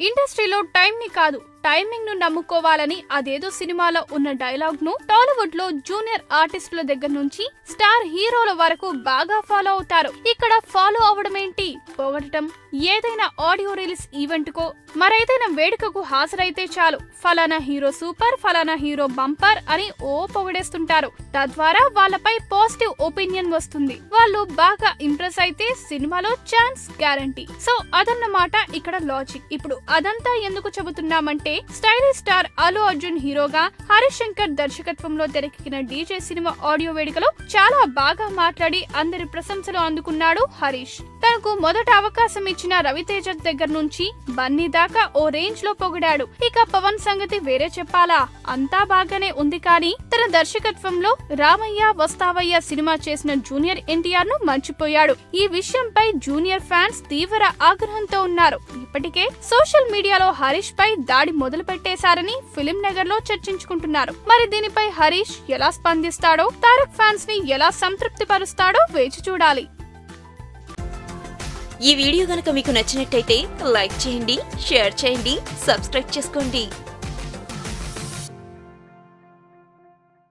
ఇండస్ట్రీలో టైం ని కాదు టైమింగ్ ను నమ్ముకోవాలని అదేదో సినిమాలో ఉన్న డైలాగ్ ను టాలీవుడ్ లో జూనియర్ ఆర్టిస్టుల దగ్గర నుంచి స్టార్ హీరోల వరకు బాగా ఫాలో అవుతారు. ఇక్కడ ఫాలో అవడం ఏంటి, పొగడటం. ఏదైనా ఆడియో రిలీజ్ ఈవెంట్ కో మరేదైనా వేడుకకు హాజరైతే చాలు ఫలానా హీరో సూపర్, ఫలానా హీరో బంపర్ అని ఓ పొగడేస్తుంటారు. తద్వారా వాళ్ళపై పాజిటివ్ ఒపీనియన్ వస్తుంది. వాళ్ళు బాగా ఇంప్రెస్ అయితే సినిమాలో ఛాన్స్ గ్యారంటీ. సో అదన్నమాట ఇక్కడ లాజిక్. ఇప్పుడు అదంతా ఎందుకు చెబుతున్నామంటే స్టైలిష్ స్టార్ అల్లు అర్జున్ హీరోగా హరీష్ శంకర్ దర్శకత్వంలో తెరకెక్కిన డీజే సినిమా ఆడియో వేడుకలో చాలా బాగా మాట్లాడి అందరి ప్రశంసలు అందుకున్నాడు హరీష్. తనకు మొదట అవకాశం ఇచ్చిన రవితేజ దగ్గర నుంచి బన్నీ దాకా ఓ రేంజ్ లో పొగిడాడు. ఇక పవన్ సంగతి వేరే చెప్పాలా, అంతా బాగానే ఉంది. కానీ తన దర్శకత్వంలో రామయ్య వస్తావయ్య సినిమా చేసిన జూనియర్ ఎన్టీఆర్ ను మర్చిపోయాడు. ఈ విషయంపై జూనియర్ ఫ్యాన్స్ తీవ్ర ఆగ్రహంతో ఉన్నారు. ఇప్పటికే సోషల్ మీడియాలో హరీష్ పై దాడి మొదలు పెట్టేశారని ఫిలిం నగర్ లో చర్చించుకుంటున్నారు. మరి దీనిపై హరీష్ ఎలా స్పందిస్తాడో, తారక్ ఫ్యాన్స్ ని ఎలా సంతృప్తి పరుస్తాడో వేచి చూడాలి. ఈ వీడియో గనుక మీకు నచ్చినట్టయితే లైక్ చేయండి, షేర్ చేయండి, సబ్స్క్రైబ్ చేసుకోండి.